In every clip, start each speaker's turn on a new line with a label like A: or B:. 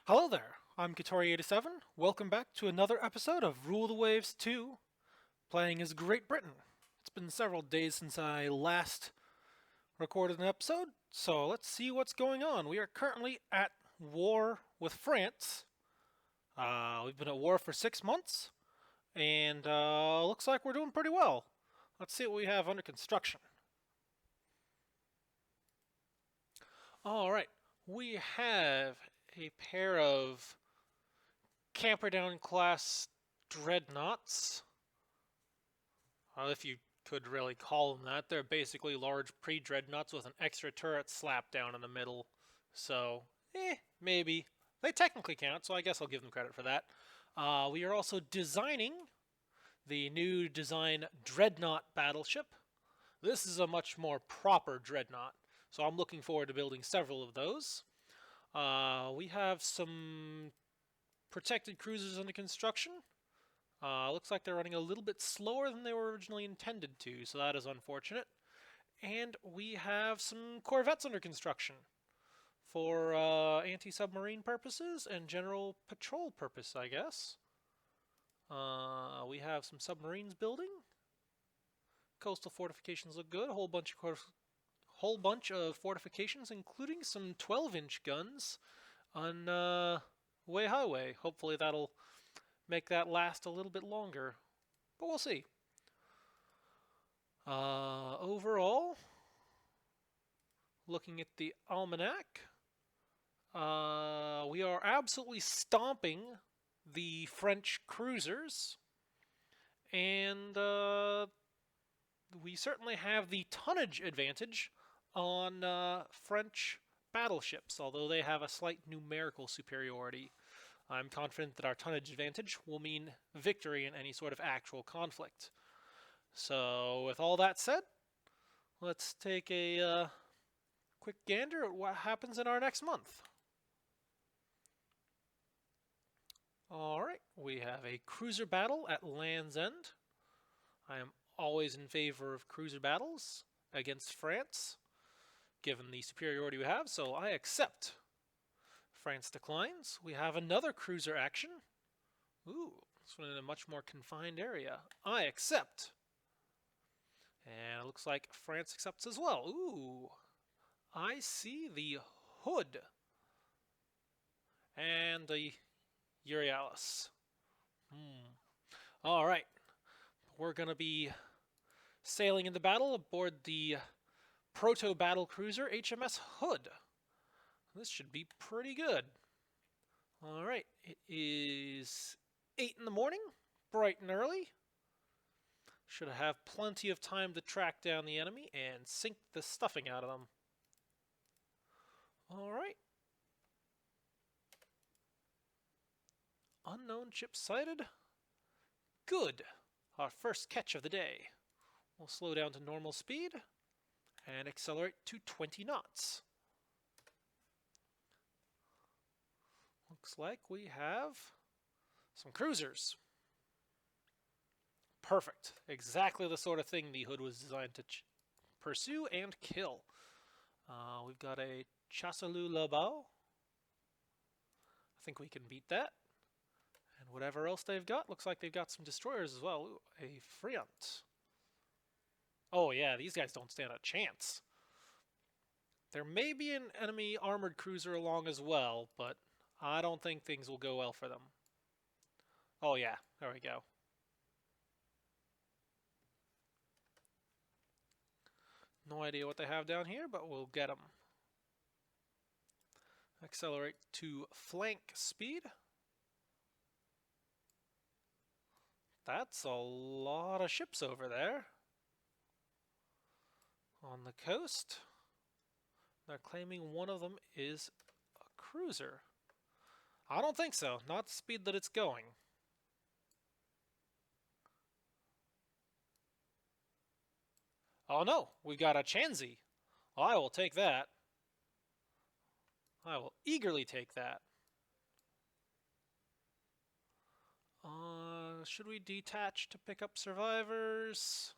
A: Hello there, I'm Katori87. Welcome back to another episode of Rule the Waves 2, playing as Great Britain. It's been several days since I last recorded an episode, so let's see what's going on. We are currently at war with France. We've been at war for 6 months, and looks like we're doing pretty well. Let's see what we have under construction. Alright, we have a pair of Camperdown class Dreadnoughts. If you could really call them that. They're basically large pre-Dreadnoughts with an extra turret slapped down in the middle. So, maybe. They technically count, so I guess I'll give them credit for that. We are also designing the new design Dreadnought battleship. This is a much more proper Dreadnought, so I'm looking forward to building several of those. We have some protected cruisers under construction. Looks like they're running a little bit slower than they were originally intended to, so that is unfortunate. And we have some corvettes under construction for anti-submarine purposes and general patrol purpose, I guess. We have some submarines building. Coastal fortifications look good. A whole bunch of fortifications, including some 12-inch guns on Way Highway. Hopefully that'll make that last a little bit longer, but we'll see. Overall, looking at the almanac, we are absolutely stomping the French cruisers, and we certainly have the tonnage advantage on French battleships, although they have a slight numerical superiority. I'm confident that our tonnage advantage will mean victory in any sort of actual conflict. So, with all that said, let's take a quick gander at what happens in our next month. Alright, we have a cruiser battle at Land's End. I am always in favor of cruiser battles against France, given the superiority we have, so I accept. France declines. We have another cruiser action. Ooh, this one in a much more confined area. I accept. And it looks like France accepts as well. Ooh, I see the Hood. And the Euryalus. Alright, we're going to be sailing into battle aboard the proto-battle cruiser HMS Hood. This should be pretty good. Alright, it is 8 in the morning, bright and early. Should have plenty of time to track down the enemy and sink the stuffing out of them. Alright. Unknown ship sighted. Good. Our first catch of the day. We'll slow down to normal speed and accelerate to 20 knots. Looks like we have some cruisers. Perfect. Exactly the sort of thing the Hood was designed to pursue and kill. We've got a Chasseloup-Labow. I think we can beat that. And whatever else they've got, looks like they've got some destroyers as well. Ooh, a Friant. Oh yeah, these guys don't stand a chance. There may be an enemy armored cruiser along as well, but I don't think things will go well for them. Oh yeah, there we go. No idea what they have down here, but we'll get them. Accelerate to flank speed. That's a lot of ships over there. On the coast. They're claiming one of them is a cruiser. I don't think so. Not the speed that it's going. Oh no, we've got a Chansey. I will take that. I will eagerly take that. Should we detach to pick up survivors?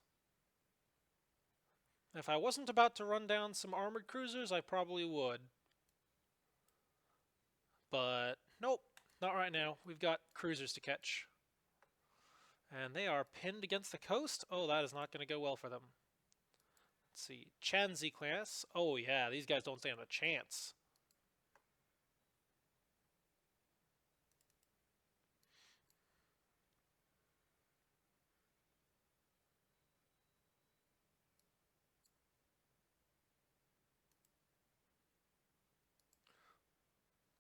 A: If I wasn't about to run down some armored cruisers, I probably would. But Nope, not right now. We've got cruisers to catch. And they are pinned against the coast. Oh, that is not going to go well for them. Let's see. Chanzi class. Oh, yeah, these guys don't stand a chance.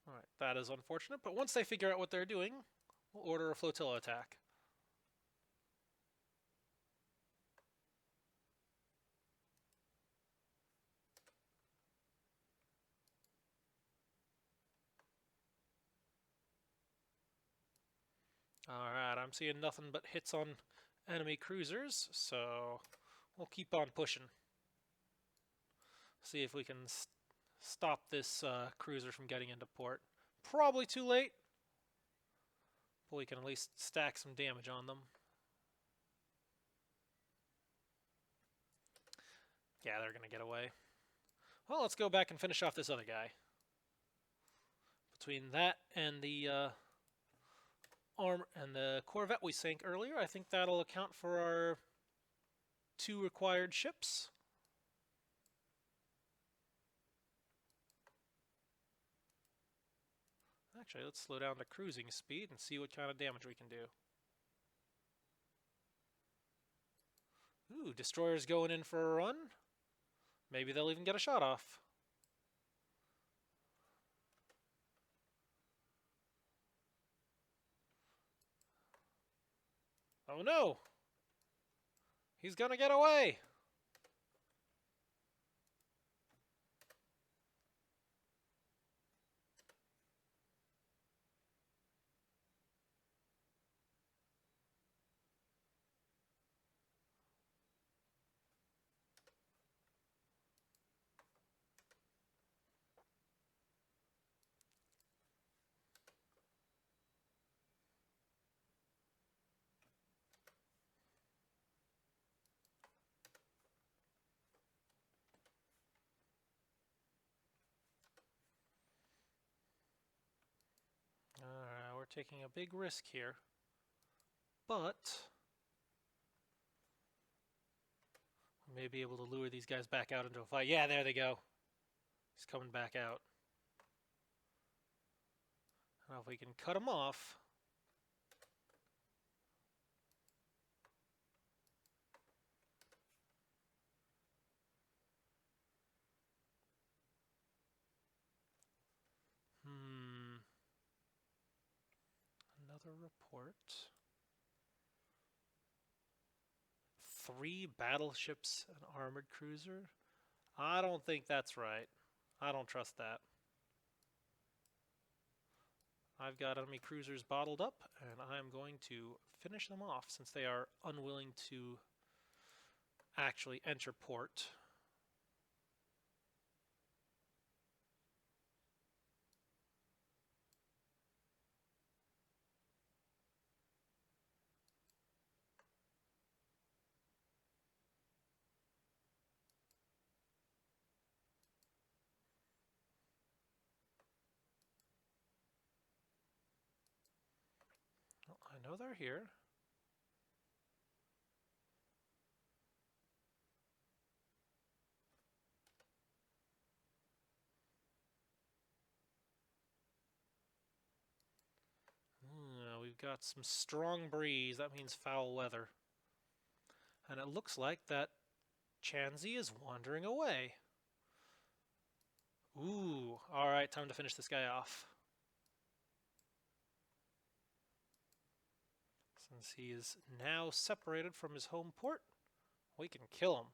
A: Alright, that is unfortunate, but once they figure out what they're doing, we'll order a flotilla attack. Alright, I'm seeing nothing but hits on enemy cruisers, so we'll keep on pushing. See if we can stop this cruiser from getting into port. Probably too late, but we can at least stack some damage on them. Yeah, they're going to get away. Well, let's go back and finish off this other guy. Between that and the armor and the corvette we sank earlier, I think that'll account for our 2 required ships. Actually, let's slow down to cruising speed and see what kind of damage we can do. Ooh, destroyers going in for a run. Maybe they'll even get a shot off. Oh no! He's gonna get away! Alright, we're taking a big risk here. But we may be able to lure these guys back out into a fight. Yeah, there they go. He's coming back out. Now if we can cut him off. Another report. 3 battleships, an armored cruiser? I don't think that's right. I don't trust that. I've got enemy cruisers bottled up, and I'm going to finish them off since they are unwilling to actually enter port. Well, I know they're here. We've got some strong breeze. That means foul weather. And it looks like that Chanzi is wandering away. Ooh, alright, time to finish this guy off. Since he is now separated from his home port, we can kill him.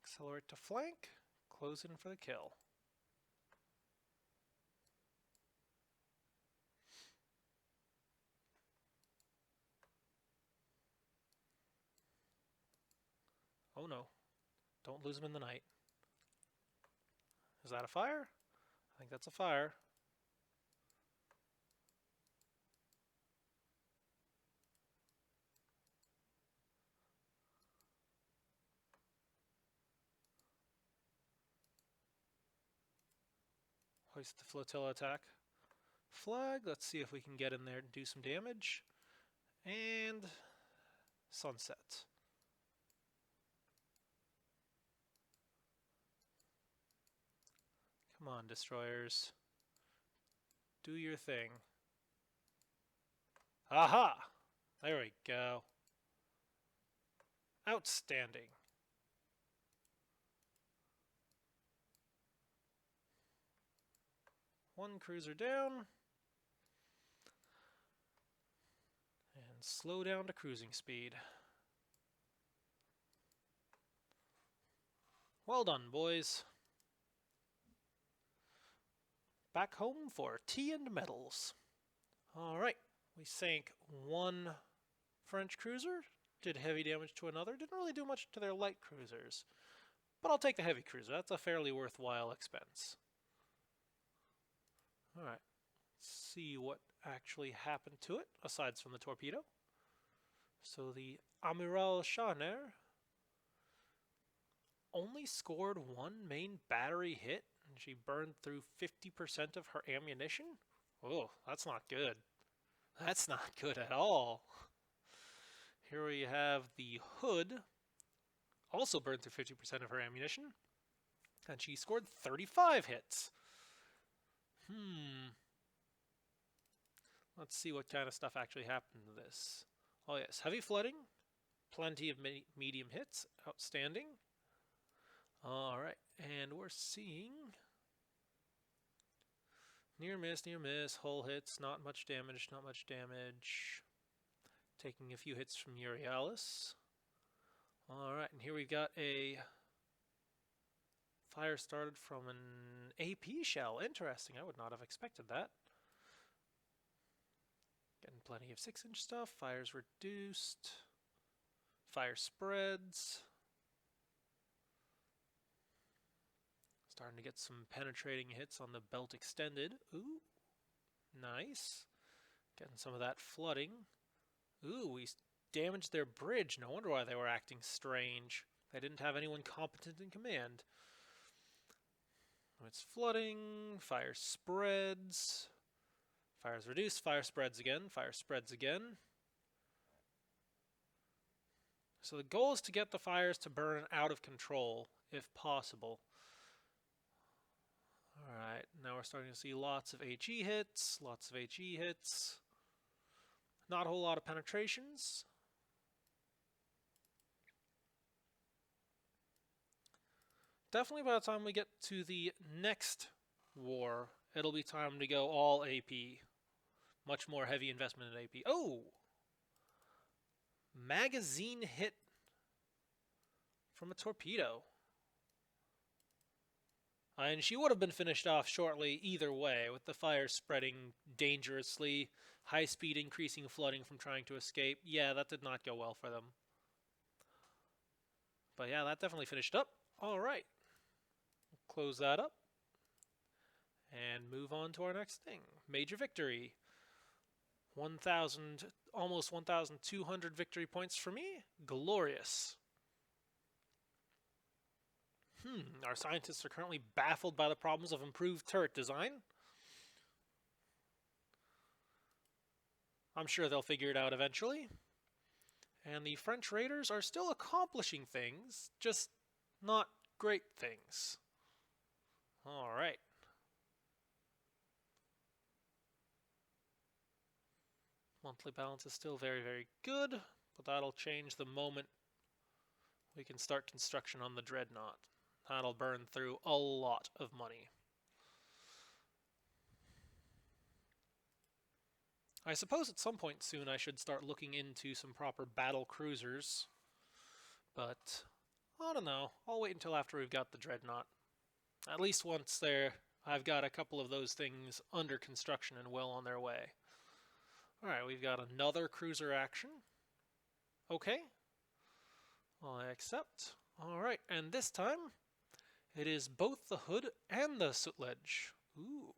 A: Accelerate to flank, close in for the kill. Oh no, don't lose him in the night. Is that a fire? I think that's a fire. Hoist the flotilla attack flag. Let's see if we can get in there and do some damage. And sunset. Come on, destroyers. Do your thing. Aha! There we go. Outstanding. One cruiser down. And slow down to cruising speed. Well done, boys. Back home for tea and medals. Alright, we sank one French cruiser, did heavy damage to another, didn't really do much to their light cruisers. But I'll take the heavy cruiser, that's a fairly worthwhile expense. Alright, let's see what actually happened to it, aside from the torpedo. So the Amiral Charner only scored one main battery hit, and she burned through 50% of her ammunition? Oh, that's not good. That's not good at all. Here we have the Hood, also burned through 50% of her ammunition, and she scored 35 hits. Let's see what kind of stuff actually happened to this. Oh yes, heavy flooding, plenty of medium hits, outstanding. Alright, and we're seeing near miss, hull hits, not much damage, not much damage. Taking a few hits from Euryalus. Alright, and here we've got a fire started from an AP shell. Interesting, I would not have expected that. Getting plenty of 6-inch stuff, fires reduced, fire spreads. Starting to get some penetrating hits on the belt extended. Ooh, nice. Getting some of that flooding. Ooh, we damaged their bridge. No wonder why they were acting strange. They didn't have anyone competent in command. It's flooding, fire spreads. Fires reduced, fire spreads again, fire spreads again. So the goal is to get the fires to burn out of control, if possible. Alright, now we're starting to see lots of HE hits, lots of HE hits. Not a whole lot of penetrations. Definitely by the time we get to the next war, it'll be time to go all AP. Much more heavy investment in AP. Oh! Magazine hit from a torpedo. And she would have been finished off shortly either way, with the fire spreading dangerously, high speed increasing flooding from trying to escape. Yeah, that did not go well for them. But yeah, that definitely finished up. Alright. Close that up. And move on to our next thing. Major victory. 1,000, almost 1,200 victory points for me. Glorious. Our scientists are currently baffled by the problems of improved turret design. I'm sure they'll figure it out eventually. And the French raiders are still accomplishing things, just not great things. Alright. Monthly balance is still very, very good, but that'll change the moment we can start construction on the Dreadnought. That'll burn through a lot of money. I suppose at some point soon I should start looking into some proper battle cruisers, but I don't know. I'll wait until after we've got the Dreadnought. At least once I've got a couple of those things under construction and well on their way. Alright, we've got another cruiser action. Okay. I accept. Alright, and this time it is both the Hood and the Sutlej. Ooh.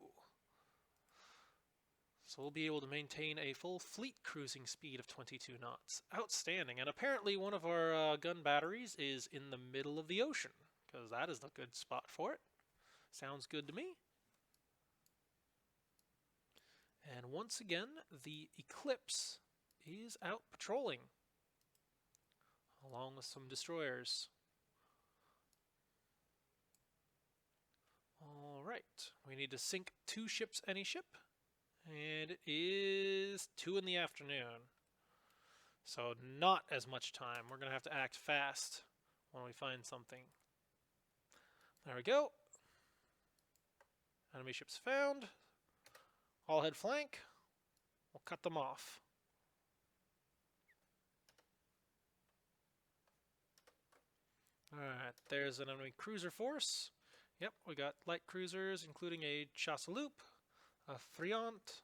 A: So we'll be able to maintain a full fleet cruising speed of 22 knots. Outstanding. And apparently one of our gun batteries is in the middle of the ocean, because that is the good spot for it. Sounds good to me. And once again, the Eclipse is out patrolling, along with some destroyers. Alright, we need to sink 2 ships any ship, and it is 2 in the afternoon. So not as much time. We're going to have to act fast when we find something. There we go. Enemy ships found. All head flank. We'll cut them off. Alright, there's an enemy cruiser force. Yep, we got light cruisers, including a chasse-loup, a friant.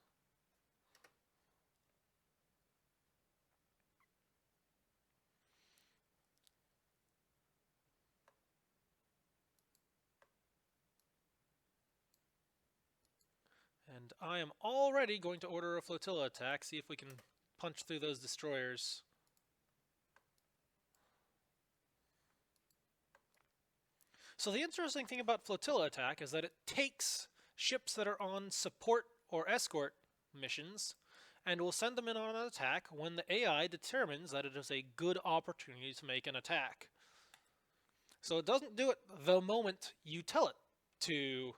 A: And I am already going to order a flotilla attack, see if we can punch through those destroyers. So the interesting thing about flotilla attack is that it takes ships that are on support or escort missions and will send them in on an attack when the AI determines that it is a good opportunity to make an attack. So it doesn't do it the moment you tell it to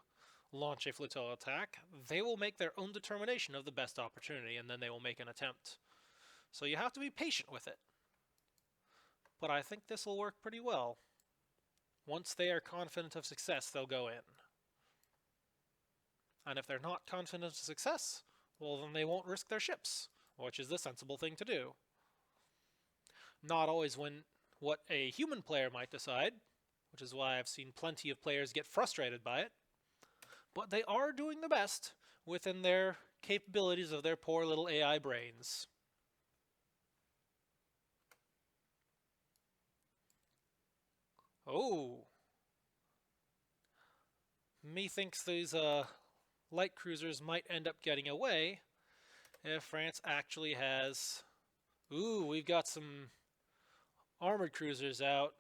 A: launch a flotilla attack. They will make their own determination of the best opportunity, and then they will make an attempt. So you have to be patient with it. But I think this will work pretty well. Once they are confident of success, they'll go in. And if they're not confident of success, well, then they won't risk their ships, which is the sensible thing to do. Not always what a human player might decide, which is why I've seen plenty of players get frustrated by it. But they are doing the best within their capabilities of their poor little AI brains. Oh. Methinks these light cruisers might end up getting away if France actually has... Ooh, we've got some armored cruisers out.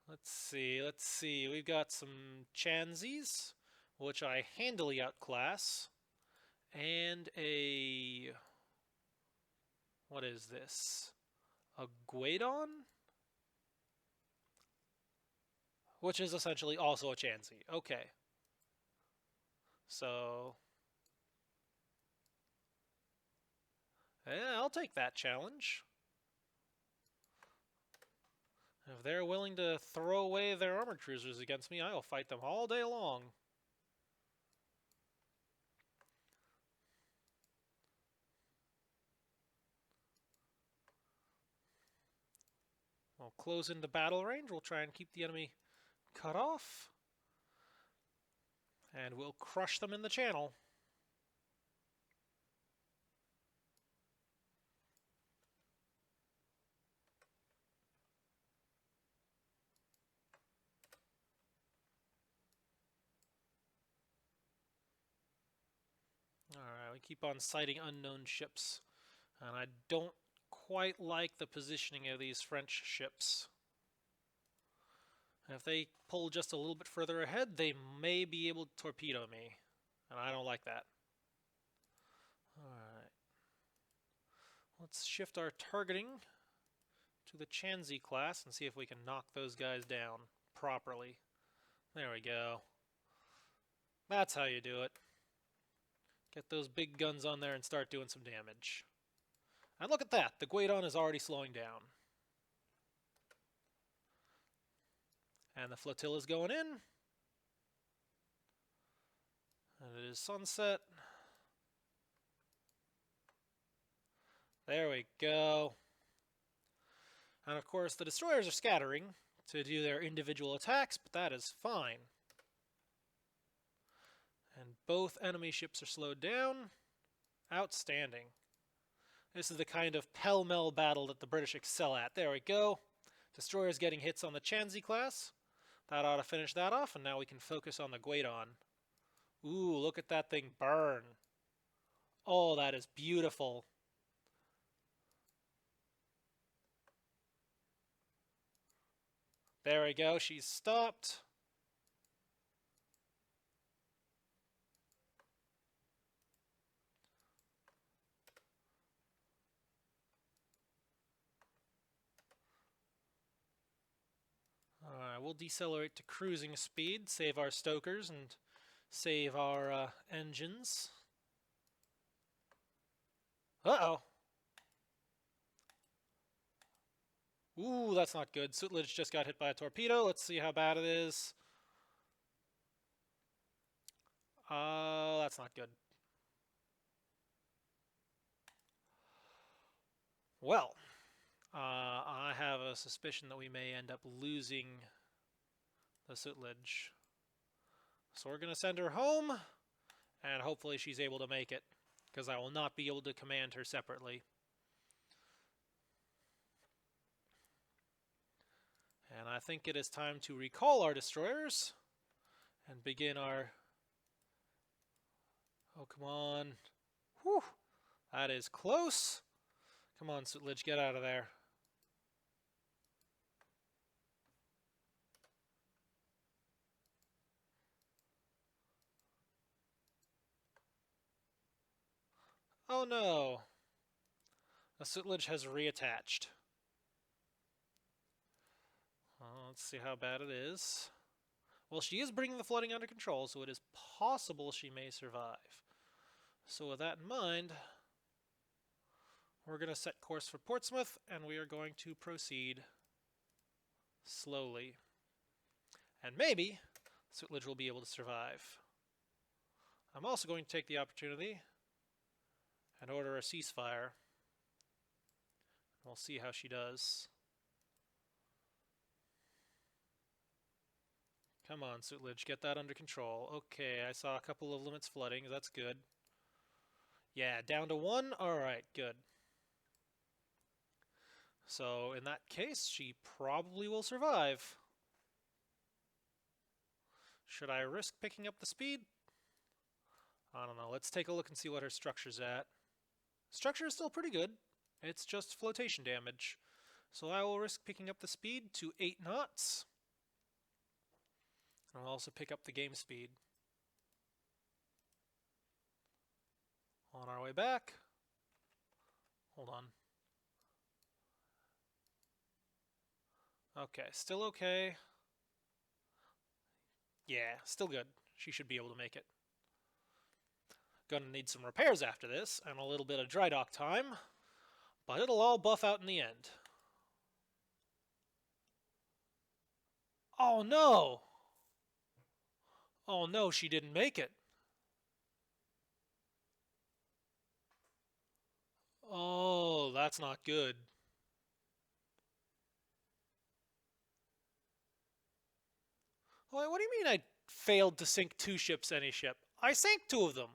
A: Let's see. We've got some Chanties, which I handily outclass, and a... What is this? A Guidon? Which is essentially also a Chanty. Okay. So... yeah, I'll take that challenge. If they're willing to throw away their armored cruisers against me, I'll fight them all day long. We'll close into battle range. We'll try and keep the enemy cut off. And we'll crush them in the channel. Alright, we keep on sighting unknown ships. And I don't quite like the positioning of these French ships. If they pull just a little bit further ahead, they may be able to torpedo me. And I don't like that. Alright. Let's shift our targeting to the Chanzy class and see if we can knock those guys down properly. There we go. That's how you do it. Get those big guns on there and start doing some damage. And look at that, the Guidon is already slowing down. And the flotilla's going in. And it is sunset. There we go. And of course the destroyers are scattering to do their individual attacks, but that is fine. And both enemy ships are slowed down. Outstanding. This is the kind of pell-mell battle that the British excel at. There we go. Destroyers getting hits on the Chanzy class. That ought to finish that off, and now we can focus on the Guidon. Ooh, look at that thing burn. Oh, that is beautiful. There we go, she's stopped. we'll decelerate to cruising speed, save our stokers, and save our engines. Uh-oh. Ooh, that's not good. Sutlej just got hit by a torpedo. Let's see how bad it is. That's not good. Well, I have a suspicion that we may end up losing the Sutlej. So we're going to send her home, and hopefully she's able to make it, because I will not be able to command her separately. And I think it is time to recall our destroyers and begin our... Oh, come on. Whew. That is close. Come on, Sutlej, get out of there. Oh no. The Sutlej has reattached. Let's see how bad it is. Well, she is bringing the flooding under control, so it is possible she may survive. So with that in mind, we're going to set course for Portsmouth, and we are going to proceed slowly. And maybe Sutlej will be able to survive. I'm also going to take the opportunity and order a ceasefire. We'll see how she does. Come on, Sutlej, get that under control. Okay, I saw a couple of limits flooding. That's good. Yeah, down to 1? Alright, good. So, in that case, she probably will survive. Should I risk picking up the speed? I don't know. Let's take a look and see what her structure's at. Structure is still pretty good. It's just flotation damage. So I will risk picking up the speed to 8 knots. I'll also pick up the game speed. On our way back. Hold on. Okay, still okay. Yeah, still good. She should be able to make it. Gonna need some repairs after this, and a little bit of dry dock time. But it'll all buff out in the end. Oh no! Oh no, she didn't make it. Oh, that's not good. Wait, what do you mean I failed to sink 2 ships any ship? I sank 2 of them.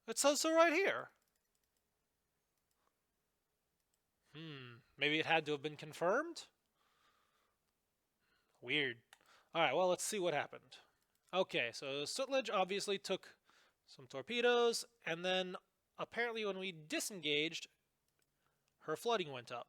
A: It says so right here. Maybe it had to have been confirmed? Weird. Alright, well, let's see what happened. Okay, so Sutlej obviously took some torpedoes, and then apparently when we disengaged, her flooding went up.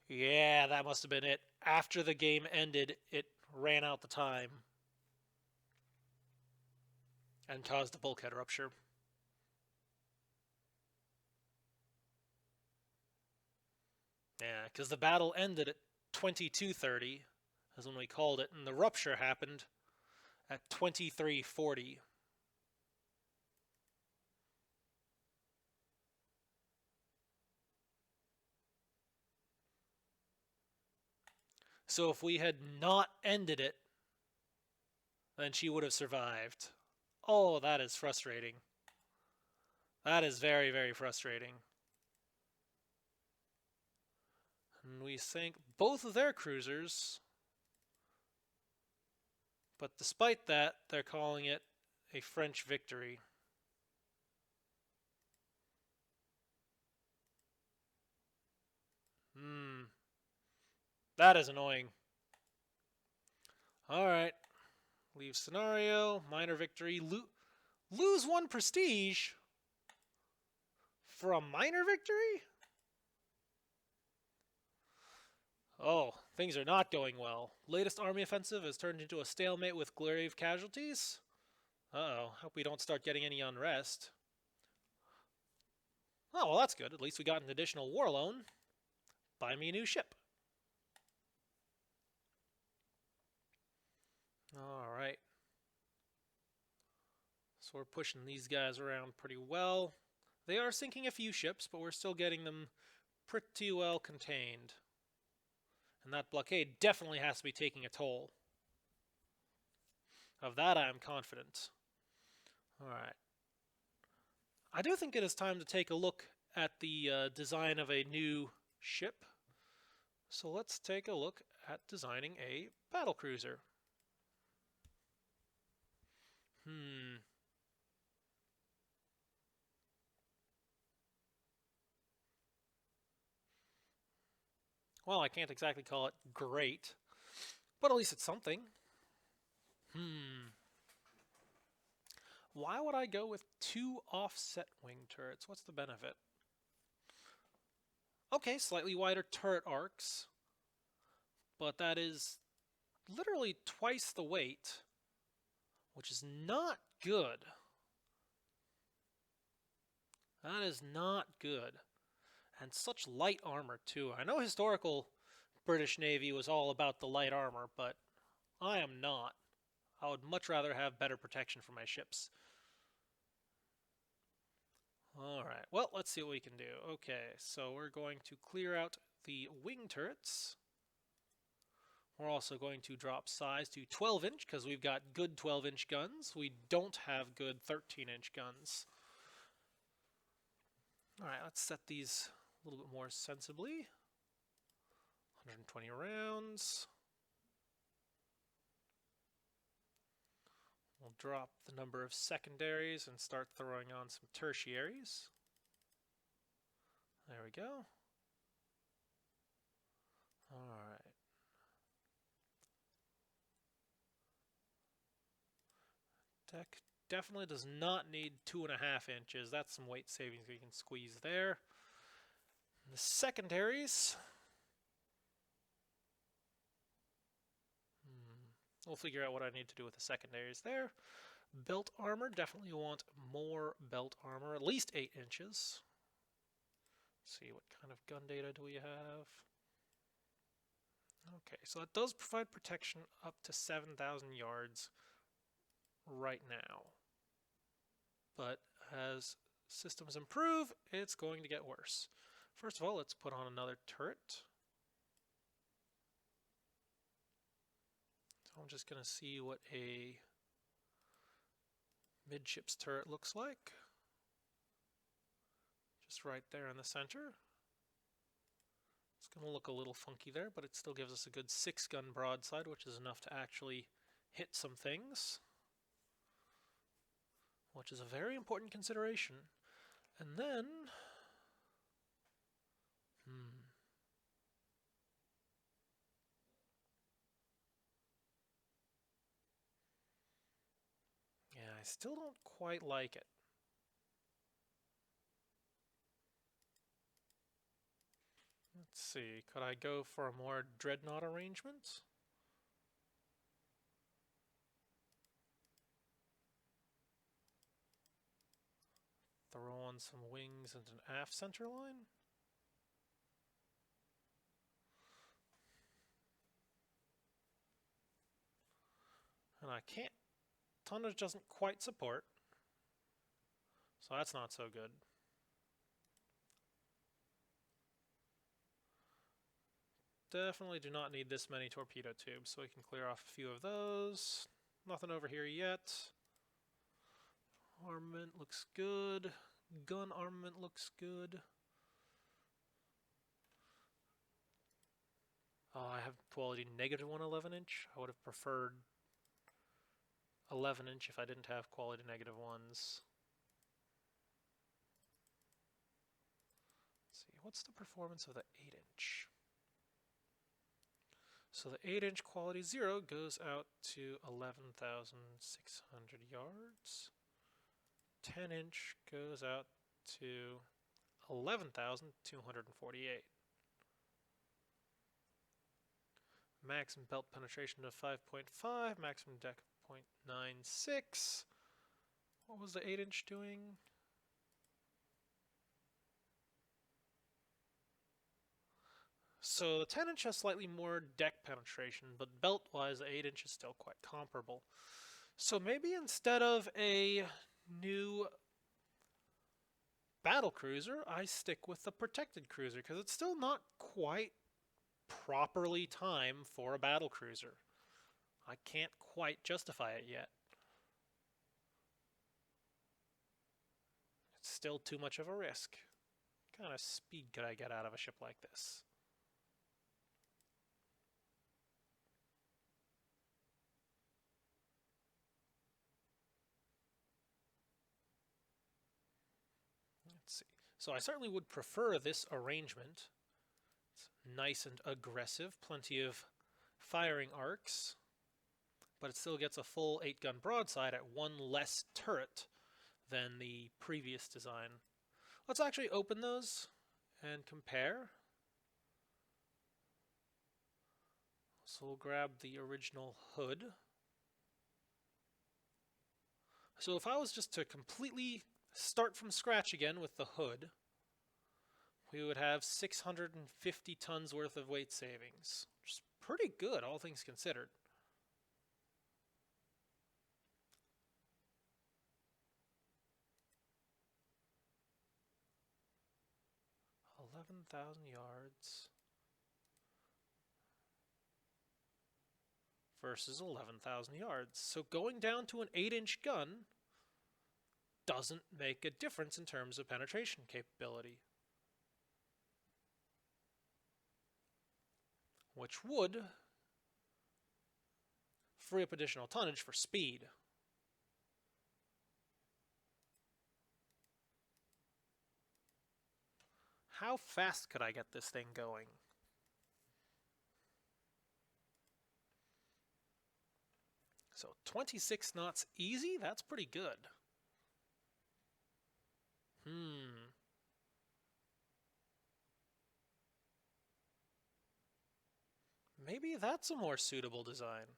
A: Yeah, that must have been it. After the game ended, it ran out the time and caused a bulkhead rupture. Yeah, because the battle ended at 22:30, is when we called it, and the rupture happened at 23:40. So if we had not ended it, then she would have survived. Oh, that is frustrating. That is very, very frustrating. And we sank both of their cruisers. But despite that, they're calling it a French victory. That is annoying. Alright. Leave scenario. Minor victory. Lose 1 prestige for a minor victory? Oh, things are not going well. Latest army offensive has turned into a stalemate with grave casualties. Uh-oh, hope we don't start getting any unrest. Oh, well, that's good. At least we got an additional war loan. Buy me a new ship. Alright. So we're pushing these guys around pretty well. They are sinking a few ships, but we're still getting them pretty well contained. And that blockade definitely has to be taking a toll. Of that I am confident. Alright. I do think it is time to take a look at the design of a new ship. So let's take a look at designing a battlecruiser. Well, I can't exactly call it great, but at least it's something. Why would I go with 2 offset wing turrets? What's the benefit? Okay, slightly wider turret arcs, but that is literally twice the weight, which is not good. That is not good. And such light armor, too. I know historical British Navy was all about the light armor, but I am not. I would much rather have better protection for my ships. Alright, well, let's see what we can do. Okay, so we're going to clear out the wing turrets. We're also going to drop size to 12-inch because we've got good 12-inch guns. We don't have good 13-inch guns. Alright, let's set these a little bit more sensibly. 120 rounds. We'll drop the number of secondaries and start throwing on some tertiaries. There we go. Alright. Deck definitely does not need 2.5 inches. That's some weight savings we can squeeze there. And the secondaries. We'll figure out what I need to do with the secondaries there. Belt armor, definitely want more belt armor, at least 8 inches. Let's see, what kind of gun data do we have? Okay, so that does provide protection up to 7,000 yards right now. But as systems improve, it's going to get worse. First of all, let's put on another turret. So I'm just going to see what a midships turret looks like. Just right there in the center. It's going to look a little funky there, but it still gives us a good 6-gun broadside, which is enough to actually hit some things, which is a very important consideration. And then, yeah, I still don't quite like it. Let's see, could I go for a more Dreadnought arrangement? Throw on some wings and an aft center line? And I can't. Tonnage doesn't quite support, so that's not so good. Definitely do not need this many torpedo tubes, so we can clear off a few of those. Nothing over here yet. Armament looks good. Gun armament looks good. Oh, I have quality negative 1 11-inch. I would have preferred 11-inch if I didn't have quality negative 1s. Let's see, what's the performance of the 8-inch? So the 8-inch quality 0 goes out to 11,600 yards. 10-inch goes out to 11,248. Maximum belt penetration of 5.5, maximum deck of 0.96. What was the 8-inch doing? So the 10-inch has slightly more deck penetration, but belt-wise, the 8-inch is still quite comparable. So maybe instead of a new battle cruiser, I stick with the protected cruiser, because it's still not quite properly timed for a battle cruiser. I can't quite justify it yet. It's still too much of a risk. What kind of speed could I get out of a ship like this? Let's see. So I certainly would prefer this arrangement. It's nice and aggressive, plenty of firing arcs, but it still gets a full 8-gun broadside at one less turret than the previous design. Let's actually open those and compare. So we'll grab the original hood. So if I was just to completely start from scratch again with the hood, we would have 650 tons worth of weight savings, which is pretty good, all things considered. $11,000 versus 11,000 yards. So going down to an 8-inch gun doesn't make a difference in terms of penetration capability, which would free up additional tonnage for speed. How fast could I get this thing going? So 26 knots easy? That's pretty good. Maybe that's a more suitable design.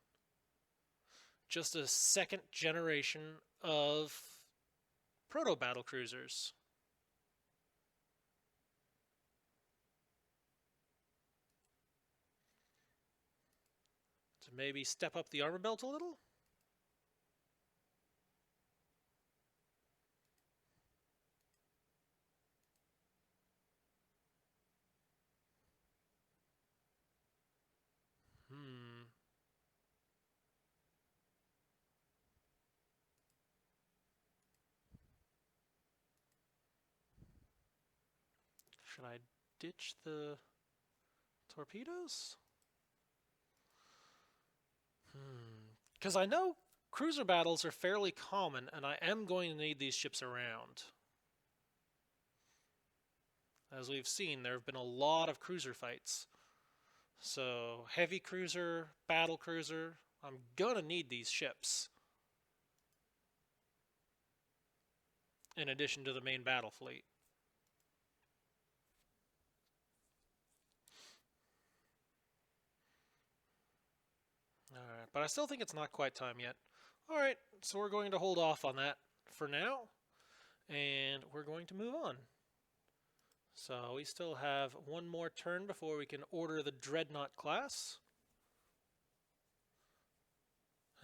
A: Just a second generation of proto-battle cruisers. To maybe step up the armor belt a little? Should I ditch the torpedoes? Because I know cruiser battles are fairly common, and I am going to need these ships around. As we've seen, there have been a lot of cruiser fights. So, heavy cruiser, battle cruiser, I'm gonna need these ships. In addition to the main battle fleet. Alright, but I still think it's not quite time yet. Alright, so we're going to hold off on that for now, and we're going to move on. So we still have one more turn before we can order the Dreadnought class.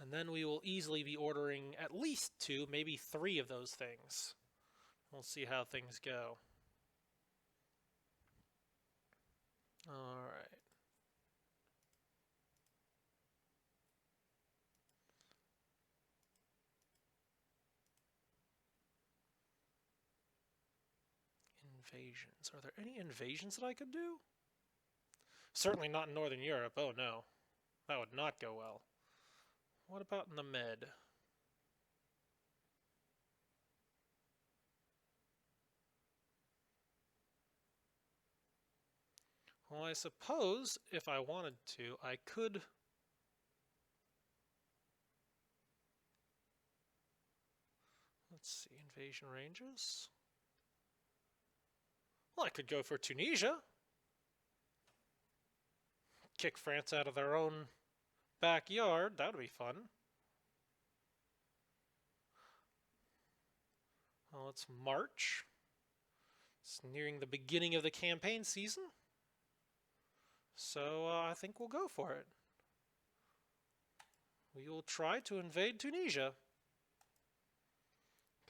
A: And then we will easily be ordering at least 2, maybe 3 of those things. We'll see how things go. Alright. Invasions. Are there any invasions that I could do? Certainly not in Northern Europe. Oh no. That would not go well. What about in the Med? Well, I suppose if I wanted to, I could... Let's see, invasion ranges. Well, I could go for Tunisia. Kick France out of their own backyard. That would be fun. Well, it's March. It's nearing the beginning of the campaign season. So I think we'll go for it. We will try to invade Tunisia.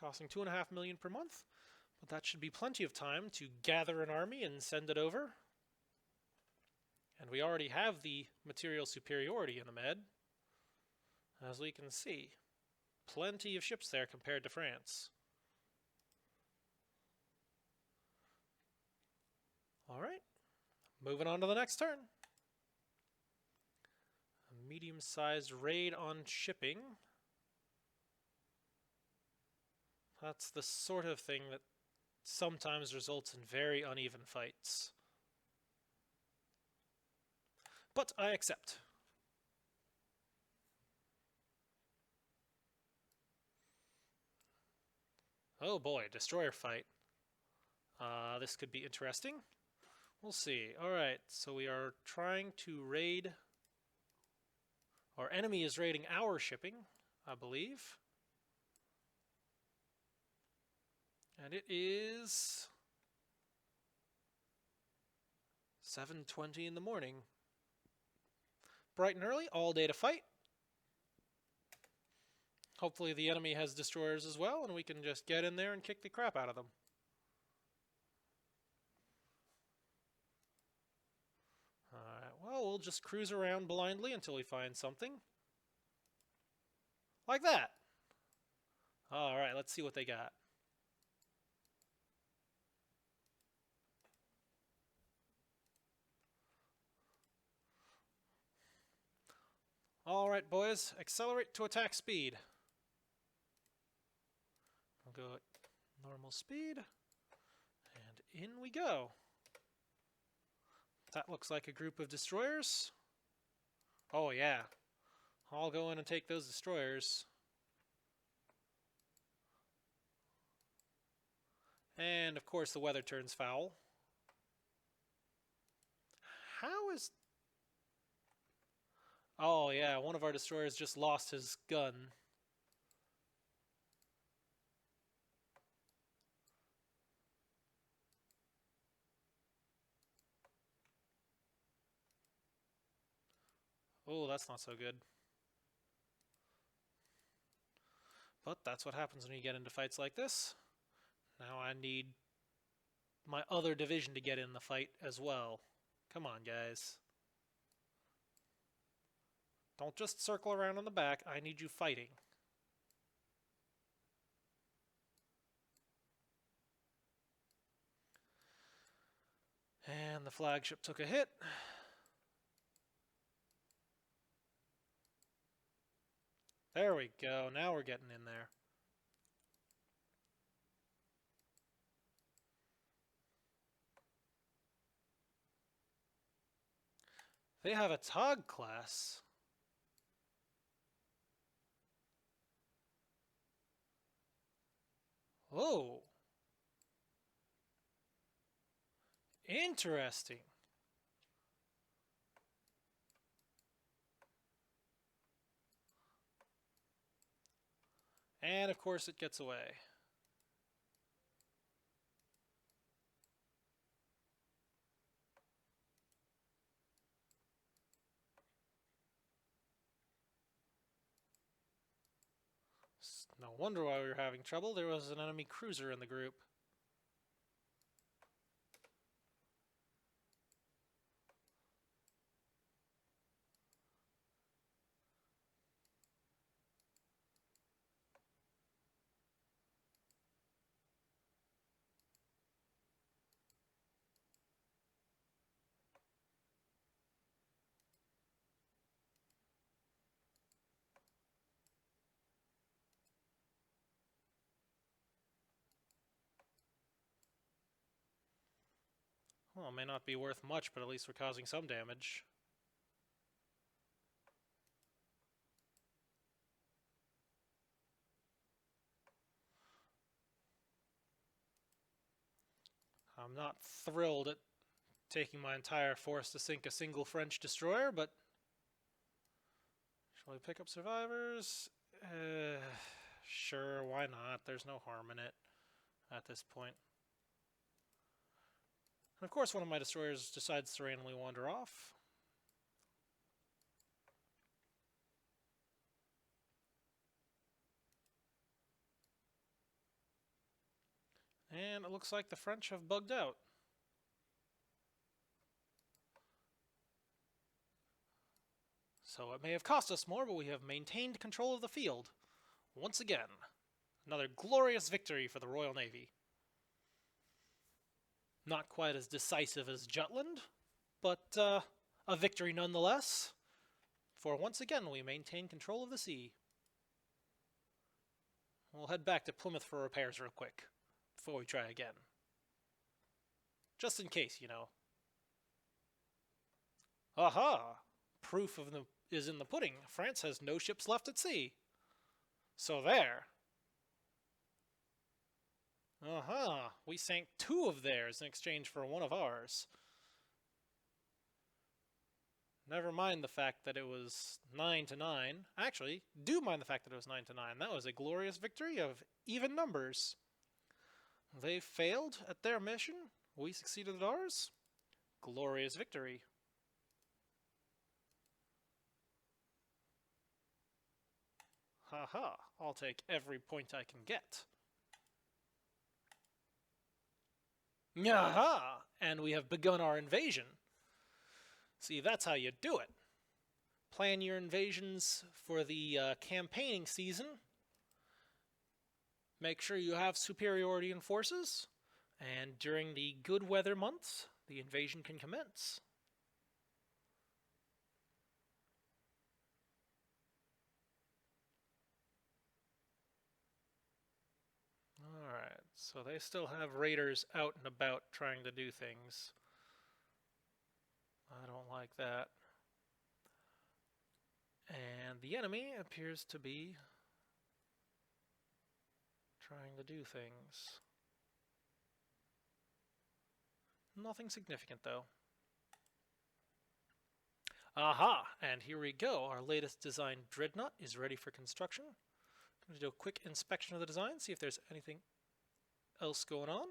A: Costing 2.5 million per month. But that should be plenty of time to gather an army and send it over. And we already have the material superiority in the Med. As we can see, plenty of ships there compared to France. Alright, moving on to the next turn. A medium-sized raid on shipping. That's the sort of thing that sometimes results in very uneven fights. But I accept. Oh boy, destroyer fight. This could be interesting. We'll see. Alright, so we are trying to raid... Our enemy is raiding our shipping, I believe. And it is 7:20 in the morning. Bright and early, all day to fight. Hopefully the enemy has destroyers as well, and we can just get in there and kick the crap out of them. Alright, well, we'll just cruise around blindly until we find something. Like that. Alright, let's see what they got. Alright, boys, accelerate to attack speed. We'll go at normal speed, and in we go. That looks like a group of destroyers. Oh yeah, I'll go in and take those destroyers. And of course the weather turns foul. How is... Oh yeah, one of our destroyers just lost his gun. Oh, that's not so good. But that's what happens when you get into fights like this. Now I need my other division to get in the fight as well. Come on, guys. Don't just circle around on the back. I need you fighting. And the flagship took a hit. There we go. Now we're getting in there. They have a Tog class. Oh. Interesting. And of course it gets away. No wonder why we were having trouble. There was an enemy cruiser in the group. Well, it may not be worth much, but at least we're causing some damage. I'm not thrilled at taking my entire force to sink a single French destroyer, but... Shall we pick up survivors? Sure, why not? There's no harm in it. at this point. And of course, one of my destroyers decides to randomly wander off. And it looks like the French have bugged out. So it may have cost us more, but we have maintained control of the field. Once again, another glorious victory for the Royal Navy. Not quite as decisive as Jutland, but a victory nonetheless, for once again we maintain control of the sea. We'll head back to Plymouth for repairs real quick, before we try again. Just in case, you know. Aha! Proof of is in the pudding. France has no ships left at sea. So there. Aha! We sank 2 of theirs in exchange for 1 of ours. Never mind the fact that it was 9-9. Actually, do mind the fact that it was 9-9. That was a glorious victory of even numbers. They failed at their mission. We succeeded at ours. Glorious victory. Haha, I'll take every point I can get. Aha! And we have begun our invasion. See, that's how you do it. Plan your invasions for the campaigning season. Make sure you have superiority in forces. And during the good weather months, the invasion can commence. Alright, so they still have raiders out and about trying to do things. I don't like that. And the enemy appears to be trying to do things. Nothing significant, though. Aha! And here we go. Our latest design, Dreadnought, is ready for construction. I'm going to do a quick inspection of the design, see if there's anything else going on.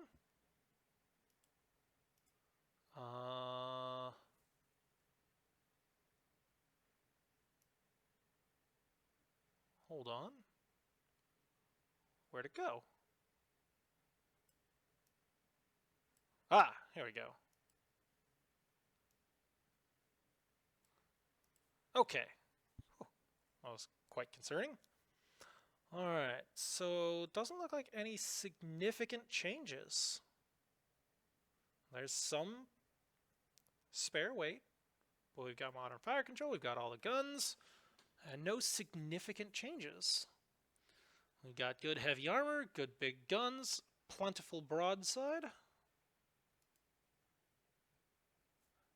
A: Hold on. Where'd it go? Ah, here we go. Okay. That was quite concerning. Alright, so doesn't look like any significant changes. There's some spare weight, but we've got modern fire control, we've got all the guns, and no significant changes. We've got good heavy armor, good big guns, plentiful broadside.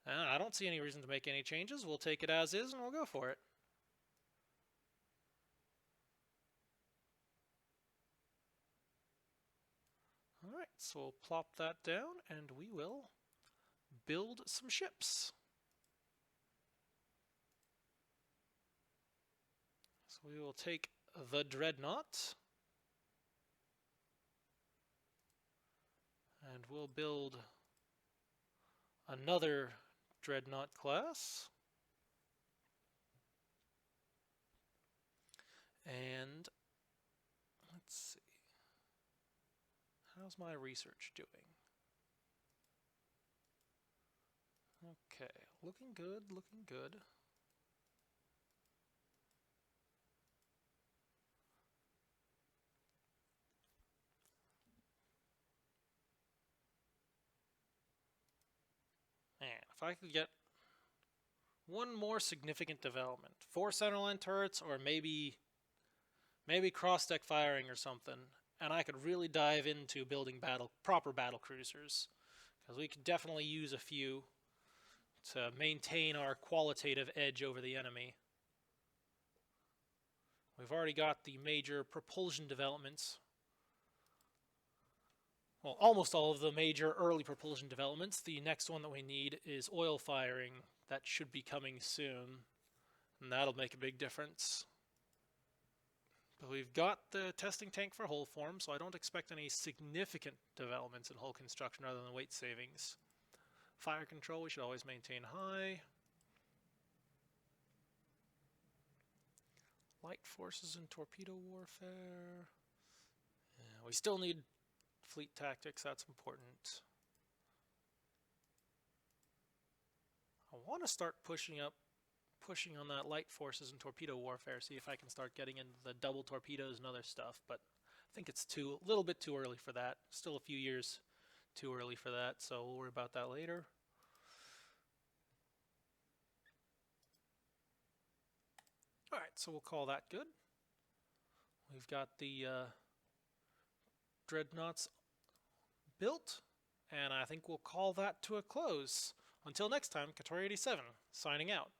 A: I don't see any reason to make any changes. We'll take it as is and we'll go for it. Alright, so we'll plop that down and we will build some ships. So we will take the Dreadnought and we'll build another Dreadnought class. And let's see. How's my research doing? Okay, looking good, looking good. And if I could get one more significant development, 4 centerline turrets or maybe cross-deck firing or something, and I could really dive into building proper battle cruisers, because we could definitely use a few to maintain our qualitative edge over the enemy. We've already got the major propulsion developments. Well, almost all of the major early propulsion developments. The next one that we need is oil firing. That should be coming soon, and that'll make a big difference. But we've got the testing tank for hull form, so I don't expect any significant developments in hull construction other than weight savings. Fire control we should always maintain high. Light forces and torpedo warfare. Yeah, we still need fleet tactics, that's important. I want to start pushing on that light forces and torpedo warfare, see if I can start getting into the double torpedoes and other stuff, but I think it's a little bit too early for that. Still a few years too early for that, so we'll worry about that later. Alright, so we'll call that good. We've got the Dreadnoughts built, and I think we'll call that to a close. Until next time, Katori87, signing out.